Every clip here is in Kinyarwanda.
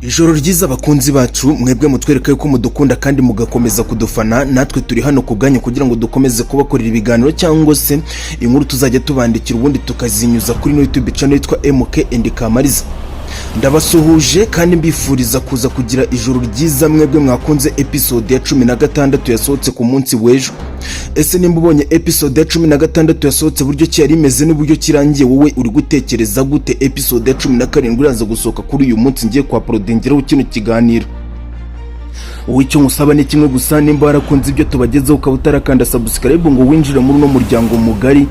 Ijoro ryiza abakunzi bacu, mwebwe mutwereka yuko mudukunda kandi mugakomeza kudufana. Natwe turi hano ku bwanyu kugira ngo dukomeze kubakorera ibiganiro cyangwa se inkuru tuzajya tubandikira ubundi tukazinyuza kuri YouTube channel yitwa MK and Kamariza. Ndabasuhuje kandi mbifuriza kuza kugira ijoro ryiza mwebwe mwakunze episode ya 16 yasohotse ku munsi w'ejo. Ese nimba ubonye episode ya 16 yasohotse buryo ki yari imeze n'uburyo kirangiye, wowe uri gutekereza gute episode ya 17 iraza gusohoka kuri uyu munsi ngiye kwa prodingiraho kino kiganiro? Wowe icyo musaba ni kimwe gusa, nimba warakunze ibyo tubagezeho ukaba utarakanda subscribe ngo winjire muri no muryango mugari,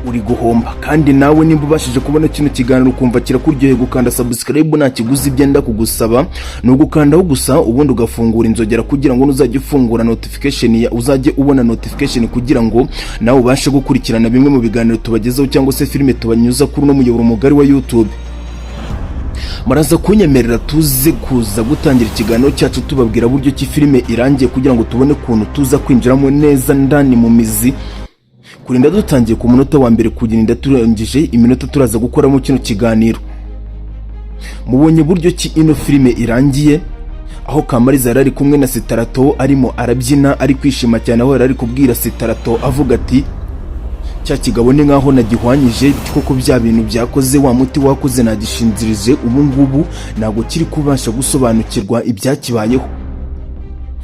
uri guhomba. Kandi nawe nimba ubashije kubona kino kiganiro ukumva kirakuryoheye, gukanda subscribe nta kiguzi byenda kugusaba, no gukandaho gusa ubundi ugafungura inzogera kugira ngo nuzajye ufungura notification ya uzajye ubona notification kugira ngo nawe ubashe gukurikirana bimwe mu biganiro tubagezeho cyangwa se filime tubanyuza kuri no muyoboro mugari wa YouTube. Maraza kunyemerera tuze kuza gutangira ikiganiro cyacu tubabwira buryo ki filime irangiye kugira ngo tubone kuntu tuza kwinjiramo neza ndani mu mizi. Kurinda dutangiye ku munota wa mbere kugira turangije iminota turaza gukoramo kino kiganiro. Mubonye buryo ki ino filime irangiye, aho Kamariza yari kumwe na Sitarato arimo arabyina ari kwishima cyane, aho yari kubwira Sitarato avuga ati cya kigabo ni nkaho nagihwanyije koko, bya bintu byakoze wa muti wakoze nagishinzirije, ubu ngubu ntabwo kiri kubasha gusobanukirwa ibyakibayeho.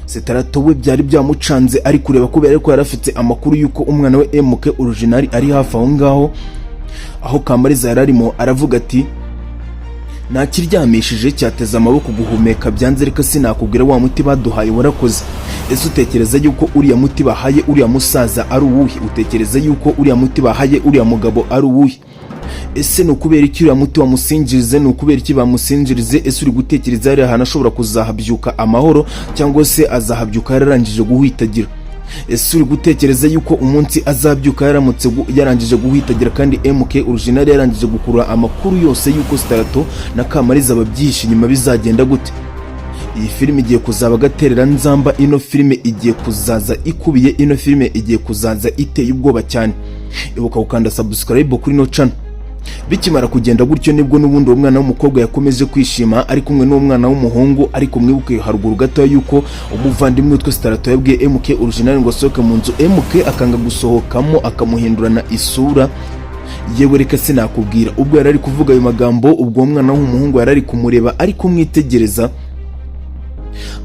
Sitarato we byari byamucanze ari kureba kubera ko yarafite amakuru yuko umwana we MK original ari hafi aho ngaho, aho Kamariza yararimo aravuga ati nakiryamishije cyateza amaboko guhumeka, byanze reka sinakubwira wa muti baduhaye warakoze. Ese utekereza yuko uriya muti bahaye uriya musaza ari uwuhe? Utekereza yuko uriya muti bahaye uriya mugabo ari uwuhe? Ese no kubera iki uriya muti wamusinjirize? No kubera iki bamusinjirize? Ese uri gutekereza ari ahantu ashobora kuzahabyuka amahoro cyangwa se azahabyuka yararangije guhitagira? Ese uri gutekereza yuko umunsi azabyuka yaramutse yarangije guhitagira kandi MK original yarangije gukurura amakuru yose yuko Sitarato na Kamariza babyihishe inyuma bizagenda gute? Iyi filime igiye kuzaba gaterera nzamba, ino filime igiye kuzaza ikubiye, ino filime igiye kuzaza iteye ubwoba cyane. Ibuka gukanda subscribe kuri no channel. Bikimara kugenda gutyo nibwo n'ubundi uwo mwana w'umukobwa yakomeje kwishima ari kumwe n'umwana w'umuhungu, ariko mwibuke haruguru gato yuko umuvandimwe witwa Sitarato yabwiye MK original ngo asohoke mu nzu, MK akanga gusohokamo akamuhindurana isura. Yewe reka sinakubwira, ubwo yari ari kuvuga ayo magambo, ubwo umwana w'umuhungu yari ari kumureba ari kumwitegereza,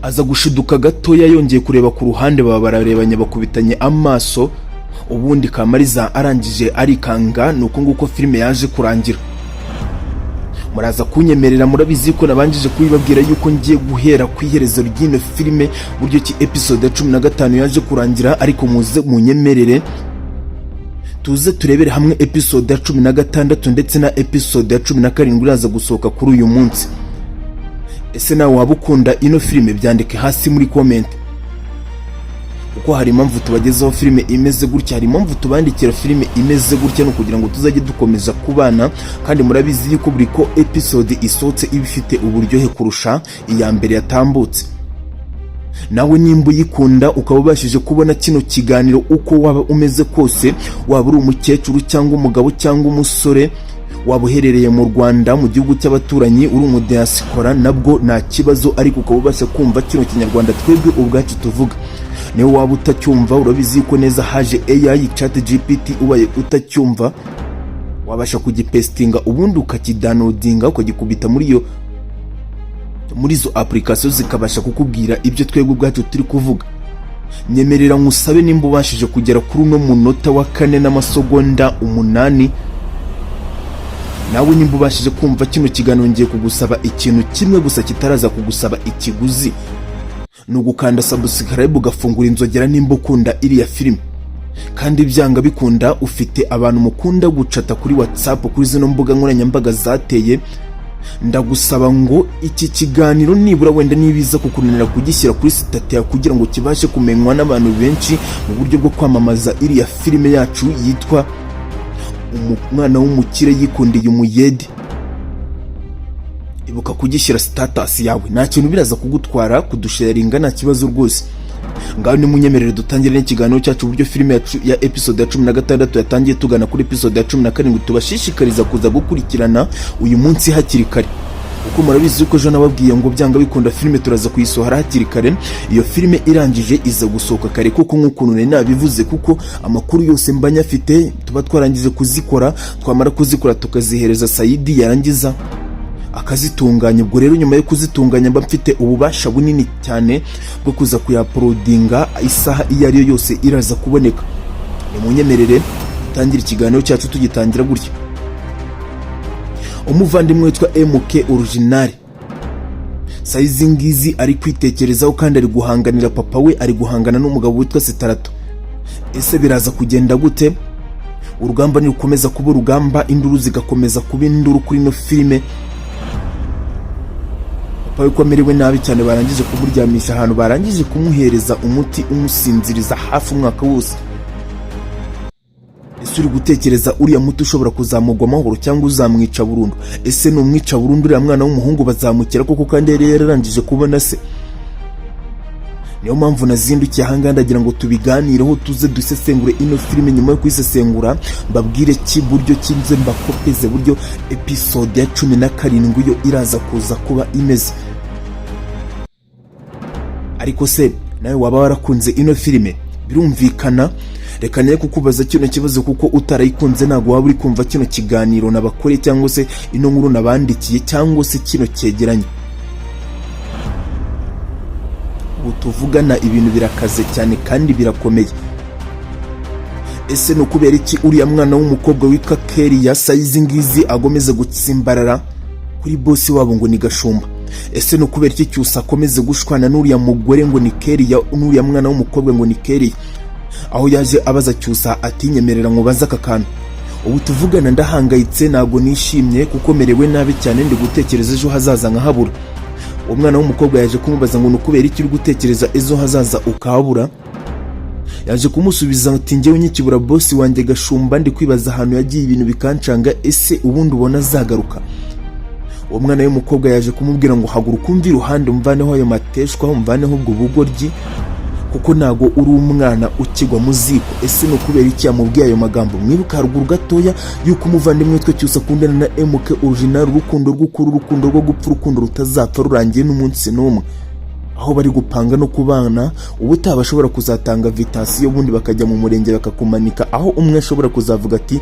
aza gushiduka gatoya yongeye kureba ku ruhande, baba bararebanye bakubitanye amaso. Ubundi Kamariza arangije arikanga, nuko nguko filime yaje kurangira. Muraza kunyemerera, murabizi ko nabanjije kubibabwira yuko ngiye guhera ku iherezo ry'ino filime buryo ki episode ya 15 yaje kurangira, ariko muze munyemerere tuze turebere hamwe episode ya 16 ndetse na episode ya 17 iraza gusohoka kuri uyu munsi. Ese nawe waba ukunda ino filime? Byandike hasi muri comment, kuko hari impamvu tubagezaho filime imeze gutya, hari impamvu tubandikira filime imeze gutya, no kugira ngo tuzajye dukomeza kubana. Kandi murabizi yuko buri ko episode isohotse iba ifite uburyohe kurusha iya mbere yatambutse. Nawe nimba uyikunda ukaba ubashije kubona kino kiganiro uko waba umeze kose, waba uri umukecuru cyangwa umugabo cyangwa umusore, waba uherereye mu Rwanda mu gihugu cy'abaturanyi, uri umudiaspora, nabwo nta kibazo, ariko ukaba ubasha kumva kino kinyarwanda twebwe ubwacu tuvuga. Niyo waba utacyumva, urabizi ko neza haje AI ChatGPT, ubaye utacyumva wabasha kugipestinga ubundi ukakidownloadinga ukagikubita muri izo applications zikabasha kukubwira ibyo twebwe ubwacu turi kuvuga. Nyemerera ngusabe, nimba ubashije kugera kuri uno munota wa 4 n'amasegonda 8, nawe nimba ubashije kumva kino kiganiro, ngiye kugusaba ikintu kimwe gusa kitaraza kugusaba ikiguzi, ni ugukanda subscribe ugafungura inzogera nimba ukunda iriya filime. Kandi byanga bikunda ufite abantu mukunda gucata kuri WhatsApp, kuri zino mbuga nkoranyambaga zateye, ndagusaba ngo iki kiganiro nibura wenda nibiza kukunanira kugishyira kuri sitati kugira ngo kibashe kumenywa n'abantu benshi mu buryo bwo kwamamaza iriya filime yacu yitwa Umwana w'umukire yikundiye umuyede. Ibuka kugishyira status yawe, nta kintu biraza kugutwara kudusharinga, nta kibazo rwose. Ngaho nimunyemerere dutangire n'ikiganiro cyacu buryo filime ya episode ya 16 yatangiye tugana kuri episode ya 17, tubashishikariza kuza gukurikirana uyu munsi hakiri kare. kuko murabizi ko ejo nababwiye ngo byanga bikunda filime turaza kuyisohora hakiri kare. Iyo filime irangije iza gusohoka kare kuko nk'ukuntu nari nabivuze, kuko amakuru yose mba nyafite tuba twarangije kuzikora, twamara kuzikora tukazihereza Saidi yarangiza akazitunganya. Ubwo rero nyuma yo kuzitunganya mba mfite ububasha bunini cyane bwo kuza kuyaprodinga isaha iyo ari yo yose iraza kuboneka. Nimunyemerere tangira ikiganiro cyacu tugitangira gutya. Umuvandimwe witwa MK Original Saizi ngizi ari kwitekerezaho kandi ari guhanganira papa we, ari guhangana n'umugabo witwa Sitarato. Ese biraza kugenda gute? Urugamba nirukomeza kuba urugamba, induru zigakomeza kuba induru kuri no filime. Papa we ko amerewe nabi cyane, barangije kumuryamisha ahantu, barangije kumuhereza umuti umusinziriza hafi umwaka wose. Ese uri gutekereza uriya muti ushobora kuzamugwa amahoro cyangwa uzamwica burundu? Ese numwica burundu uriya mwana w'umuhungu bazamukira koko kandi yari yararangije kubona se? Niyo mpamvu nazindukiye ahangaha ndagira ngo tubiganireho, tuze dusesengure ino filime. Nyuma yo kuyisesengura mbabwire ki buryo kinze mbakopeze buryo episode ya 17 yo iraza kuza kuba imeze. Ariko se nawe waba warakunze ino filime? Birumvikana, reka naye kukubaza kino kibazo kuko utarayikunze ntago waba uri kumva kino kiganiro nabakore cyangwa se ino nkuru nabandikiye cyangwa se kino cyegeranye. Utuvugana ibintu birakaze cyane kandi birakomeye. Ese no kubera iki uriya mwana w'umukobwa witwa Kelly Saizi ngizi agomeze gutsimbarara kuri boss wabo ngo ni Gashumba? Ese no kubera iki cyusa akomeze gushwana n'uriya mugore ngo ni Kelly, n'uriya mwana w'umukobwa ngo ni Kelly? Aho yaje abaza cyusa atinyemerera ngo baza akakantu. Ubu tuvugana ndahangayitse, nago nishimye kuko merewe nabi cyane, ndi gutekereza ejo hazaza nkahabura. Umwana w'umukobwa yaje kumubaza ngo nukubera iki uri gutekereza ejo hazaza ukahabura? Yaje kumusubiza ati njyewe nyikibura boss wanjye Gashumba, ndi kwibaza ahantu yagiye ibintu bikancanga, ese ubundi ubona azagaruka? Uwo mwana w'umukobwa yaje kumubwira ngo haguruka umva iruhande umvaneho ayo mateshwa, umvaneho ubwo bugoryi kuko nago uri umwana ukigwa mu ziko. Ese no kubera iki yamubwiye ayo magambo? Mwibuka haruguru gatoya yuko umuvandimwe witwa Cyusa akundana na MK Original, urukundo rw'ukuri, urukundo rwo gupfa, urukundo rutazapfa rurangiye n'umunsi n'umwe, aho bari gupanga no kubana. Ubu utabashobora kuzatanga invitation ubundi bakajya mu murenge bakakumanika, aho umwe ashobora kuzavuga ati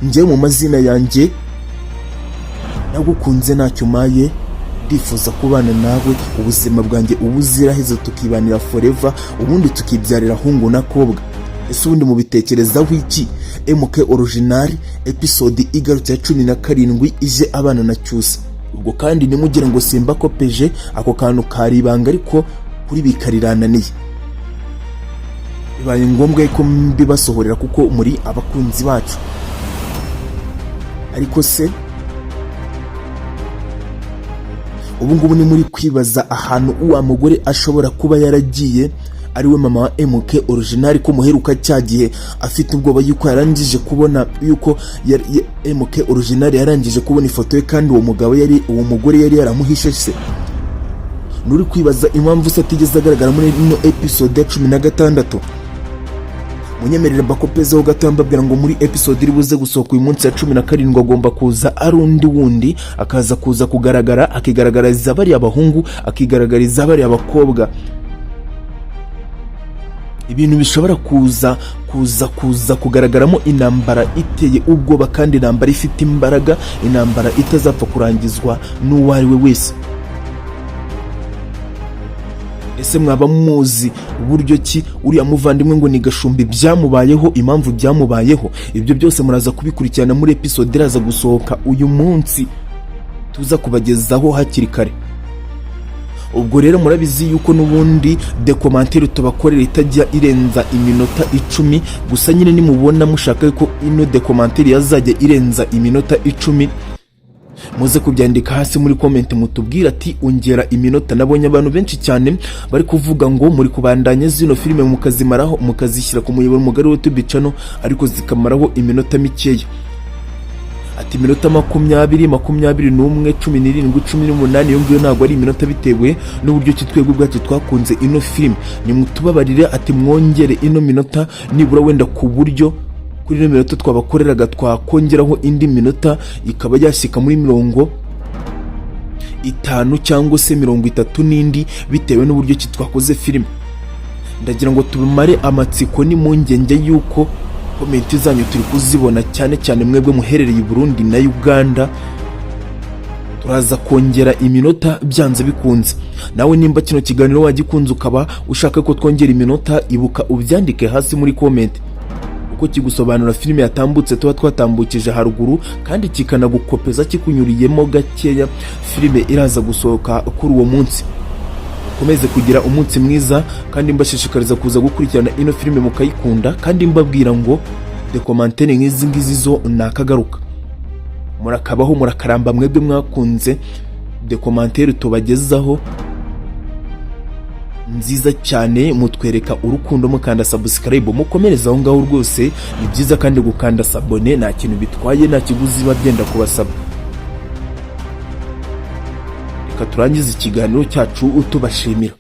njye mu mazina yanjye nagukunze ntacyo maye, ndifuza kubana nawe ubuzima bwanjye ubuzira hezo, tukibanira forever, ubundi tukibyarira hungu na kobwa. Ese ubundi mu bitekerezaho iki? MK Original episode igarutse ya 17 ije abana na Cyusa. Ubwo kandi nimugira ngo simba kopeje ako kantu karibanga, ariko kuri bikarirananiye. Bibaye ngombwa ko mbibasohorera kuko muri abakunzi bacu. Ariko se ubu ngubu ni muri kwibaza ahantu uwa mugore ashobora kuba yaragiye, ariwe mama wa MK Original, ko muheruka cyagihe afite ubwoba yuko yarangije kubona yuko MK Original yarangije kubona ifoto ye kandi uwo mugore yari yaramuhishe se. Nuri kwibaza impamvu se atigeze agaragara muri ino episode ya 16? Munyemerera bakopezeho gato mbabwira ngo muri episode iri buze gusohoka uyu munsi ya 17 agomba kuza ari undi wundi, akaza kuza kugaragara, akigaragariza bari abahungu, akigaragariza bari abakobwa. Ibintu bishobora kuza kugaragaramo intambara iteye ubwoba kandi intambara ifite imbaraga, intambara itazapfa kurangizwa n'uwo ari we wese. Ese mwaba muzi uburyo ki uriya muvandimwe ngo ni Gashumba byamubayeho, impamvu byamubayeho? Ibyo byose muraza kubikurikirana muri episode iraza gusohoka uyu munsi, tuza kubagezaho hakiri kare. Ubwo rero murabizi yuko n'ubundi de commentaire tubakorera itajya irenza iminota 10 gusa. Nyine nimubona mushaka yuko ino de commentaire yazajya irenza iminota 10, muze kubyandika hasi muri comment mutubwira ati ongera iminota. Nabonye abantu benshi cyane bari kuvuga ngo muri kubandanya zino filime mukazimaraho, mukazishyira ku muyoboro mugari wa YouTube channel, ariko zikamaraho iminota mikeya. Ati minota 20, 21, 17, 18 yo ngiyo ntago ari iminota bitewe n'uburyo kitwego bwacu twakunze ino film. Ni mutubabarire ati mwongere ino minota nibura wenda ku buryo kuri ino minota twabakoreraga twakongeraho indi minota ikaba yashyika muri 40 5 cyangwa se 30 n'indi bitewe n'uburyo ki twakoze filime. Ndagira ngo tubimare amatsiko n'impungenge yuko komenti zanyu turi kuzibona, cyane cyane mwebwe muherereye i Burundi na Uganda. Turaza kongera iminota byanze bikunze. Nawe nimba kino kiganiro wagikunze ukaba ushaka ko twongera iminota, ibuka ubyandike hasi muri comment uko kigusobanura filime yatambutse tuba twatambukije haruguru, kandi kikanagukopeza kikunyuriyemo gakeya filime iraza gusohoka kuri uwo munsi. Komeze kugira umunsi mwiza, kandi mbashishikariza kuza gukurikirana ino filime mukayikunda, kandi mbabwira ngo de commentaire nk'izi ngizi zo nakagaruka. Murakabaho murakaramba mwebwe mwakunze de commentaire tubagezaho nziza cyane, mutwereka urukundo mukanda subscribe, mukomereza aho ngaho rwose ni byiza, kandi gukanda sabone nta kintu bitwaye, nta kiguzi babyenda kubasaba. Reka turangize ikiganiro cyacu utubashimira.